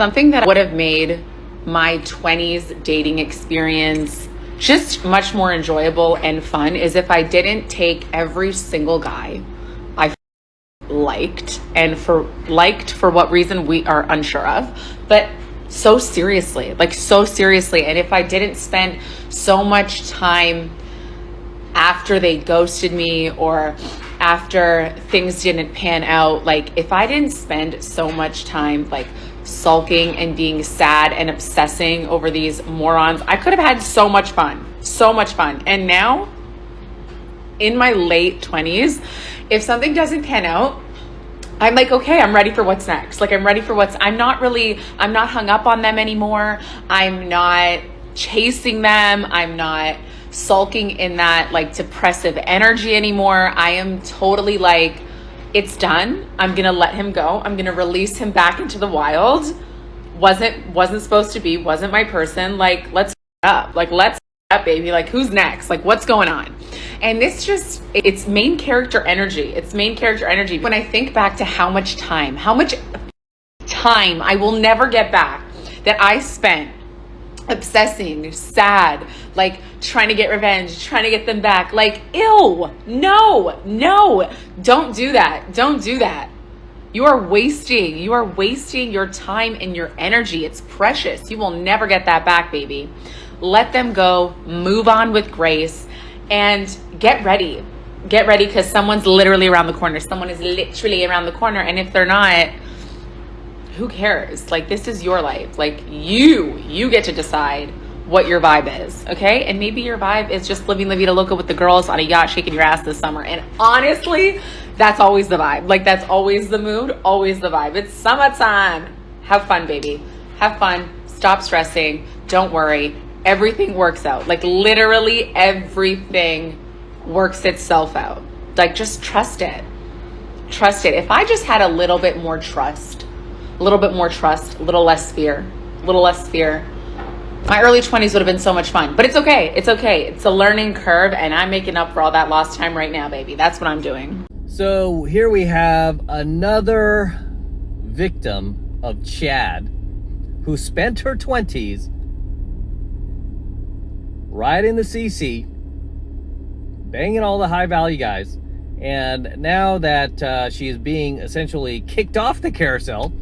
Something that would have made my 20s dating experience just much more enjoyable and fun is if I didn't take every single guy I liked, and for what reason we are unsure of, but so seriously. And if I didn't spend so much time after they ghosted me or after things didn't pan out, like if I didn't spend so much time like sulking and being sad and obsessing over these morons, I could have had so much fun. And now in my late 20s, if something doesn't pan out, I'm like, okay, I'm ready for what's next. Like I'm not hung up on them anymore. I'm not chasing them. I'm not sulking in that like depressive energy anymore. I am totally like, it's done. I'm going to let him go. I'm going to release him back into the wild. Wasn't supposed to be, wasn't my person. Like, let's up, baby. Like, who's next? Like, what's going on? And it's main character energy. When I think back to how much time I will never get back that I spent obsessing, sad, like trying to get revenge, trying to get them back. Like, ew, no, don't do that. You are wasting your time and your energy. It's precious. You will never get that back, baby. Let them go, move on with grace, and get ready because someone's literally around the corner. And if they're not, who cares? Like, this is your life. Like, you get to decide what your vibe is, okay? And maybe your vibe is just living La Vida Loca with the girls on a yacht shaking your ass this summer. And honestly, that's always the vibe. Like, that's always the mood, always the vibe. It's summertime. Have fun, baby. Have fun. Stop stressing. Don't worry. Everything works out. Like, literally everything works itself out. Like, just trust it. If I just had a little bit more trust, a little less fear. My early 20s would have been so much fun, but it's okay. It's a learning curve, and I'm making up for all that lost time right now, baby. That's what I'm doing. So here we have another victim of Chad who spent her 20s riding the CC, banging all the high value guys, and now that she is being essentially kicked off the carousel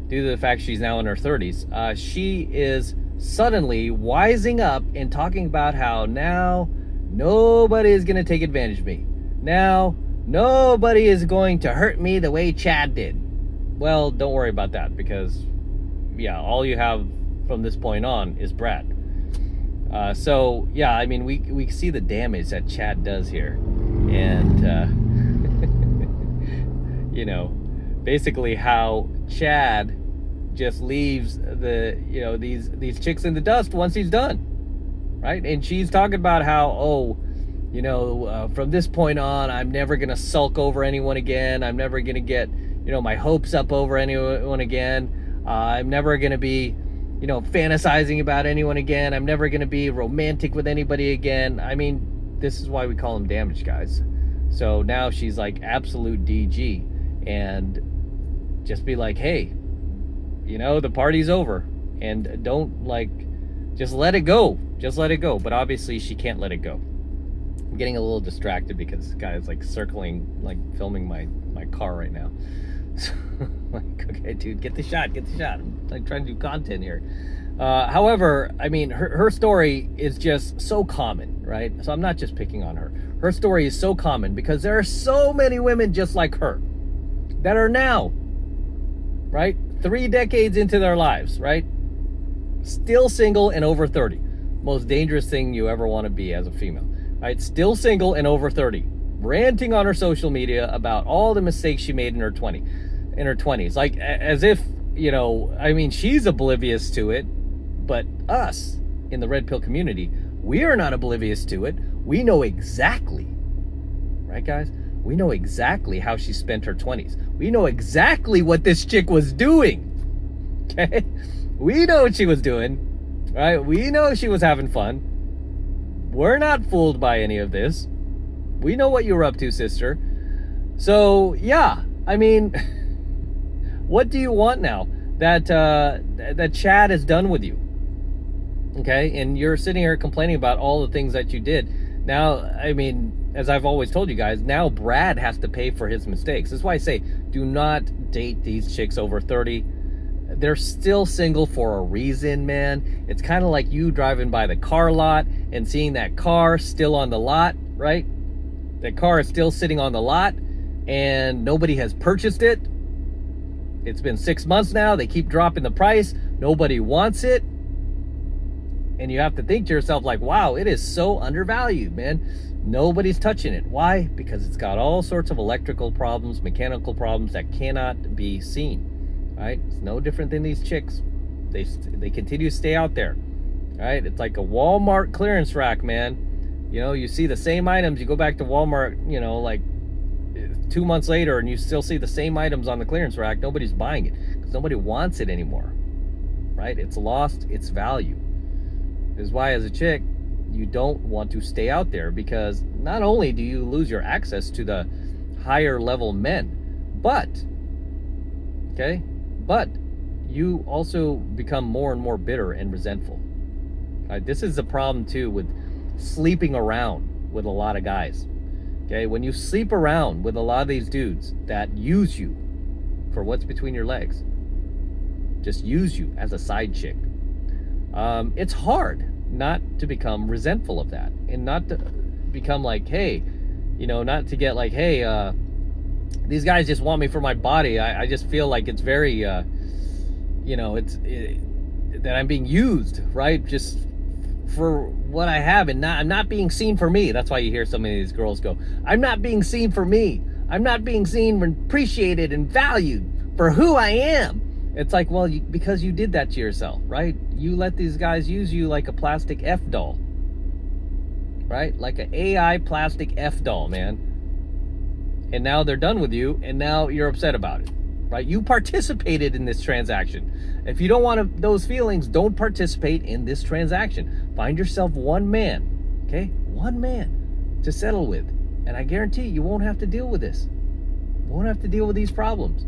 due to the fact she's now in her 30s, she is suddenly wising up and talking about how now nobody is going to take advantage of me. Now nobody is going to hurt me the way Chad did. Well, don't worry about that, because yeah, all you have from this point on is Brad. So yeah, I mean, we see the damage that Chad does here, and you know, basically how Chad just leaves these chicks in the dust once he's done, right? And she's talking about how, from this point on, I'm never gonna sulk over anyone again. I'm never gonna get my hopes up over anyone again. I'm never gonna be fantasizing about anyone again. I'm never going to be romantic with anybody again. I mean, this is why we call them damaged guys. So now she's like absolute DG, and just be like, hey, the party's over, and don't just let it go. But obviously she can't let it go. I'm getting a little distracted because this guy is circling, filming my car right now. So, okay, dude, get the shot. I'm trying to do content here. However, I mean, her story is just so common, right? So I'm not just picking on her. Her story is so common because there are so many women just like her that are now, right, 3 decades into their lives, right, still single and over 30. Most dangerous thing you ever want to be as a female, right? Still single and over 30, ranting on her social media about all the mistakes she made in her 20s, like as if I mean, she's oblivious to it, but us in the red pill community, we are not oblivious to it. We know exactly, right, guys? We know exactly how she spent her 20s. We know exactly what this chick was doing. Okay, we know what she was doing, right? We know she was having fun. We're not fooled by any of this. We know what you were up to, sister. So yeah, I mean, what do you want now? that Chad has done with you. Okay, and you're sitting here complaining about all the things that you did. Now, I mean, as I've always told you guys, now Brad has to pay for his mistakes. That's why I say, do not date these chicks over 30. They're still single for a reason, man. It's kind of like you driving by the car lot and seeing that car still on the lot, right? That car is still sitting on the lot and nobody has purchased it. It's been 6 months now. They keep dropping the price. Nobody wants it. And you have to think to yourself like, wow, it is so undervalued, man. Nobody's touching it. Why? Because it's got all sorts of electrical problems, mechanical problems that cannot be seen, right? It's no different than these chicks. They continue to stay out there, right? It's like a Walmart clearance rack, man. You know, you see the same items. You go back to Walmart, you know, like 2 months later, and you still see the same items on the clearance rack. Nobody's buying it because nobody wants it anymore, right? It's lost its value. Is why as a chick, you don't want to stay out there, because not only do you lose your access to the higher level men, but you also become more and more bitter and resentful. This is the problem too with sleeping around with a lot of guys. Okay, when you sleep around with a lot of these dudes that use you for what's between your legs, just use you as a side chick, it's hard not to become resentful of that, and not to become like, hey, you know, not to get like, hey, these guys just want me for my body. I just feel like it's very, you know, that I'm being used, right? Just for what I have, and I'm not being seen for me. That's why you hear so many of these girls go, I'm not being seen for me. I'm not being seen and appreciated and valued for who I am. It's like, well, because you did that to yourself, right? You let these guys use you like a plastic F doll, right? Like an AI plastic F doll, man. And now they're done with you, and now you're upset about it, right? You participated in this transaction. If you don't want those feelings, don't participate in this transaction. Find yourself one man, okay? One man to settle with. And I guarantee you won't have to deal with this. You won't have to deal with these problems.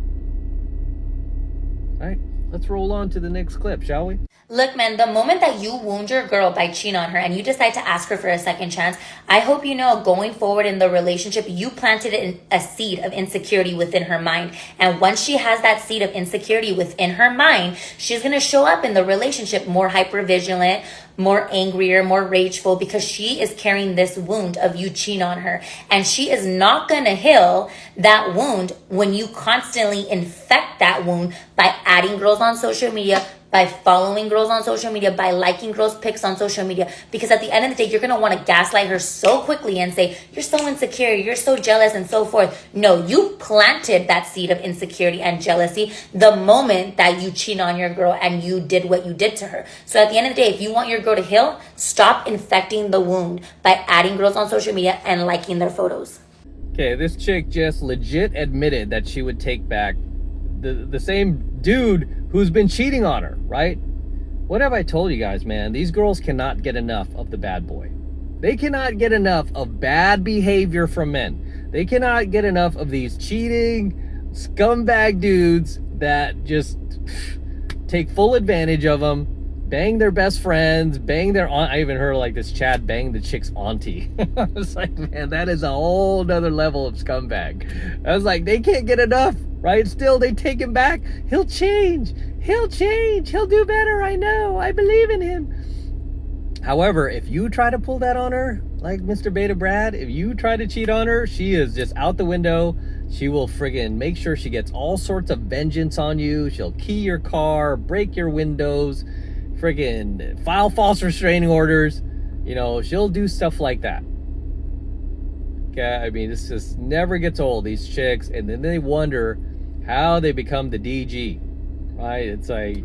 All right, let's roll on to the next clip, shall we? Look, man, the moment that you wound your girl by cheating on her and you decide to ask her for a second chance, I hope you know going forward in the relationship, you planted a seed of insecurity within her mind. And once she has that seed of insecurity within her mind, she's going to show up in the relationship more hypervigilant, more angrier, more rageful, because she is carrying this wound of you cheating on her. And she is not going to heal that wound when you constantly infect that wound by adding girls on social media, by following girls on social media, by liking girls' pics on social media. Because at the end of the day, you're going to want to gaslight her so quickly and say, you're so insecure, you're so jealous, and so forth. No, you planted that seed of insecurity and jealousy the moment that you cheated on your girl and you did what you did to her. So at the end of the day, if you want your girl to heal, stop infecting the wound by adding girls on social media and liking their photos. Okay, this chick just legit admitted that she would take back the same dude who's been cheating on her, right? What have I told you guys, man? These girls cannot get enough of the bad boy. They cannot get enough of bad behavior from men. They cannot get enough of these cheating scumbag dudes that just take full advantage of them, bang their best friends, bang their aunt. I even heard like this Chad bang the chick's auntie. I was like, man, that is a whole nother level of scumbag. I was like, they can't get enough, right? Still, they take him back. He'll change. He'll change. He'll do better. I know. I believe in him. However, if you try to pull that on her, like Mr. Beta Brad, if you try to cheat on her, she is just out the window. She will friggin' make sure she gets all sorts of vengeance on you. She'll key your car, break your windows, friggin' file false restraining orders. You know, she'll do stuff like that. Okay, I mean, this just never gets old, these chicks. And then they wonder how they become the DG, right? It's like,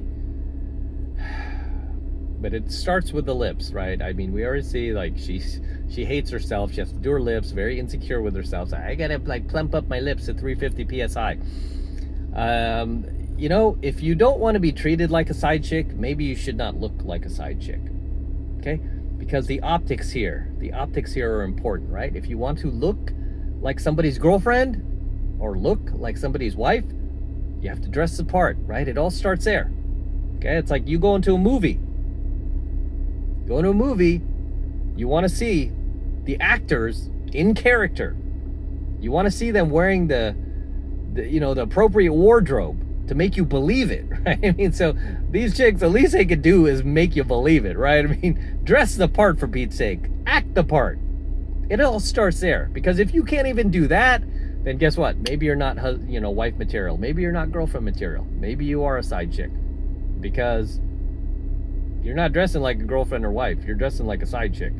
but it starts with the lips, right? I mean, we already see like she hates herself. She has to do her lips, very insecure with herself. So I gotta like plump up my lips at 350 psi. You know, if you don't want to be treated like a side chick, maybe you should not look like a side chick. Okay? Because the optics here are important, right? If you want to look like somebody's girlfriend or look like somebody's wife, You have to dress the part, right? It all starts there. Okay, it's like you go into a movie. Go into a movie, you want to see the actors in character. You want to see them wearing the appropriate wardrobe to make you believe it, right? I mean, so these chicks, the least they could do is make you believe it, right? I mean, dress the part for Pete's sake. Act the part. It all starts there. Because if you can't even do that, then guess what? Maybe you're not, wife material. Maybe you're not girlfriend material. Maybe you are a side chick. Because you're not dressing like a girlfriend or wife. You're dressing like a side chick.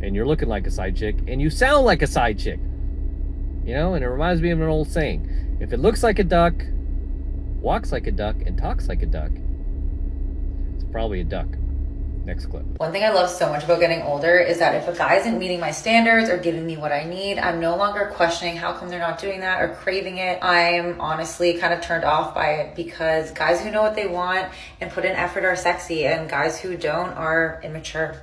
And you're looking like a side chick. And you sound like a side chick. And it reminds me of an old saying. If it looks like a duck, walks like a duck, and talks like a duck, it's probably a duck. Next clip. One thing I love so much about getting older is that if a guy isn't meeting my standards or giving me what I need, I'm no longer questioning how come they're not doing that or craving it. I'm honestly kind of turned off by it, because guys who know what they want and put in effort are sexy, and guys who don't are immature.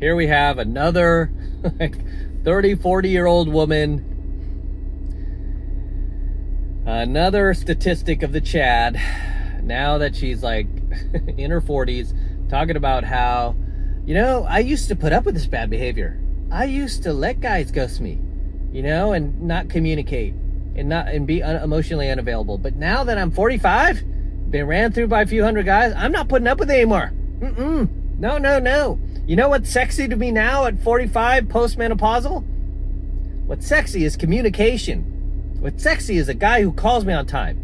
Here we have another 30, 40-year-old woman. Another statistic of the Chad, now that she's like in her 40s, talking about how, I used to put up with this bad behavior. I used to let guys ghost me, and not communicate and be emotionally unavailable. But now that I'm 45, been ran through by a few hundred guys, I'm not putting up with it anymore. No. You know what's sexy to me now at 45, postmenopausal? What's sexy is communication. What's sexy is a guy who calls me on time.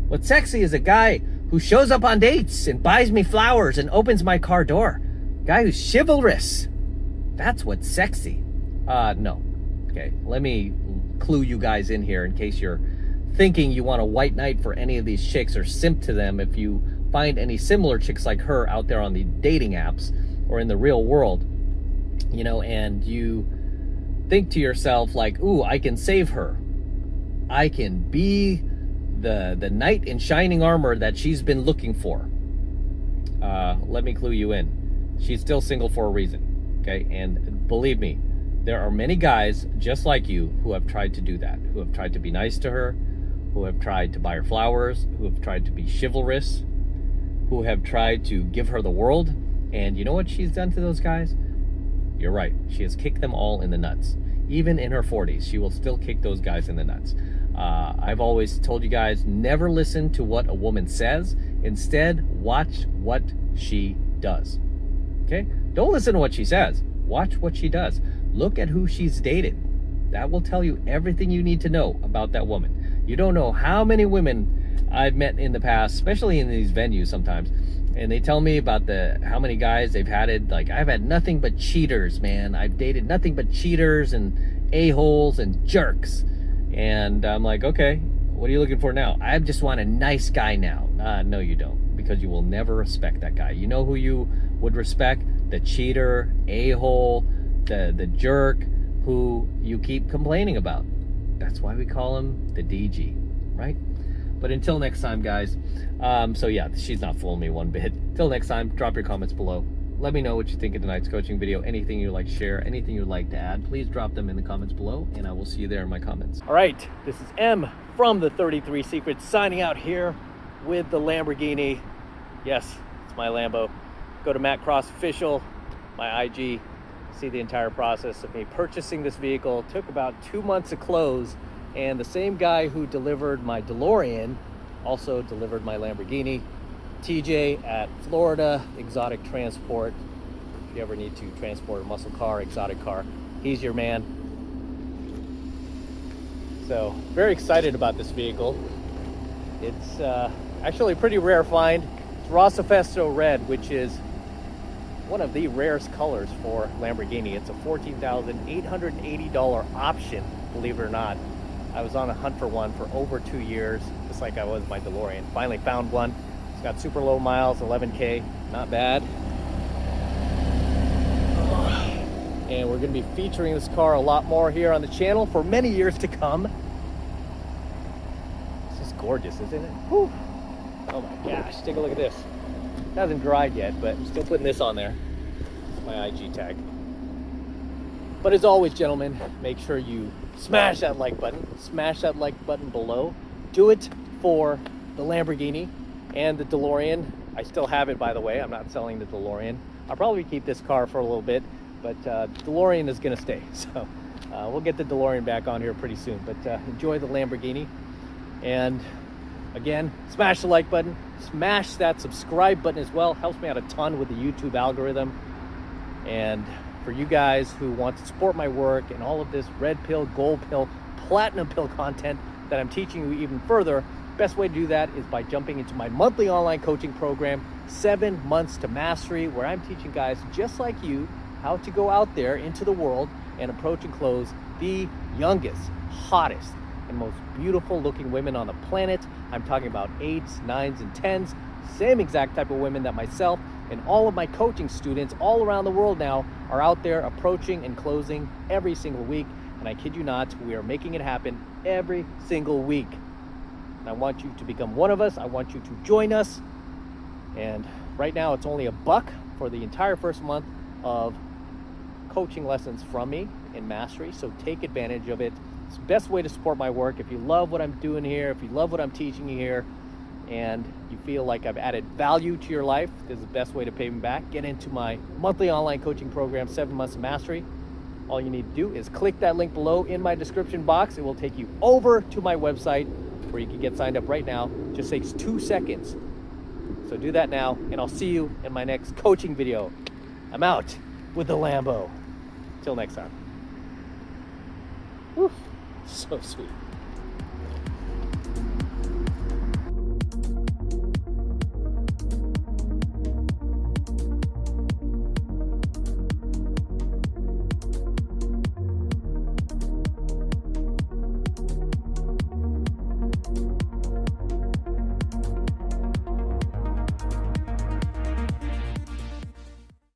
What's sexy is a guy who shows up on dates and buys me flowers and opens my car door. Guy who's chivalrous. That's what's sexy. No. Okay, let me clue you guys in here in case you're thinking you want a white knight for any of these chicks or simp to them if you find any similar chicks like her out there on the dating apps or in the real world, and you think to yourself like, ooh, I can save her. I can be the knight in shining armor that she's been looking for. Let me clue you in. She's still single for a reason, okay? And believe me, there are many guys just like you who have tried to do that, who have tried to be nice to her, who have tried to buy her flowers, who have tried to be chivalrous, who have tried to give her the world. And you know what she's done to those guys? You're right. She has kicked them all in the nuts. Even in her 40s, she will still kick those guys in the nuts. I've always told you guys, never listen to what a woman says. Instead, watch what she does. Okay? Don't listen to what she says. Watch what she does. Look at who she's dated. That will tell you everything you need to know about that woman. You don't know how many women I've met in the past, especially in these venues sometimes, and they tell me about how many guys they've had. Like, I've had nothing but cheaters, man. I've dated nothing but cheaters and AHOLES and jerks. And I'm like, okay, what are you looking for now? I just want a nice guy now. No, you don't, because you will never respect that guy. You know who you would respect? The cheater, A-hole, the jerk who you keep complaining about. That's why we call him the DG, right? But until next time, guys. So yeah, she's not fooling me one bit. Till next time, drop your comments below. Let me know what you think of tonight's coaching video. Anything you'd like to share, anything you'd like to add, please drop them in the comments below, and I will see you there in my comments. All right, this is M from the 33 Secrets signing out here with the Lamborghini. Yes, it's my Lambo. Go to Matt Cross Official, my IG, see the entire process of me purchasing this vehicle. It took about 2 months to close, and the same guy who delivered my DeLorean also delivered my Lamborghini. TJ at Florida Exotic Transport. If you ever need to transport a muscle car, exotic car, he's your man. So very excited about this vehicle. It's actually a pretty rare find. It's Rossifesto Red, which is one of the rarest colors for Lamborghini. It's a $14,880 option, believe it or not. I was on a hunt for one for over 2 years, just like I was my DeLorean. Finally found one. It's got super low miles, 11K, not bad. And we're gonna be featuring this car a lot more here on the channel for many years to come. This is gorgeous, isn't it? Whew. Oh my gosh, take a look at this. It hasn't dried yet, but I'm still putting this on there. It's my IG tag. But as always, gentlemen, make sure you smash that like button below. Do it for the Lamborghini and the DeLorean. I still have it, by the way. I'm not selling the DeLorean. I'll probably keep this car for a little bit, but DeLorean is gonna stay. So we'll get the DeLorean back on here pretty soon, but enjoy the Lamborghini. And again, smash the like button, smash that subscribe button as well. Helps me out a ton with the YouTube algorithm. And for you guys who want to support my work and all of this red pill, gold pill, platinum pill content that I'm teaching you even further, best way to do that is by jumping into my monthly online coaching program, 7 Months to Mastery, where I'm teaching guys just like you how to go out there into the world and approach and close the youngest, hottest, and most beautiful looking women on the planet. I'm talking about 8s, 9s, and 10s, same exact type of women that myself and all of my coaching students all around the world now are out there approaching and closing every single week. And I kid you not, we are making it happen every single week. And I want you to become one of us. I want you to join us. And right now it's only $1 for the entire first month of coaching lessons from me in Mastery. So take advantage of it. It's the best way to support my work. If you love what I'm doing here, if you love what I'm teaching you here, and you feel like I've added value to your life, this is the best way to pay me back. Get into my monthly online coaching program, 7 Months of Mastery. All you need to do is click that link below in my description box. It will take you over to my website where you can get signed up right now. It just takes 2 seconds. So do that now, and I'll see you in my next coaching video. I'm out with the Lambo. Till next time. Whew, so sweet.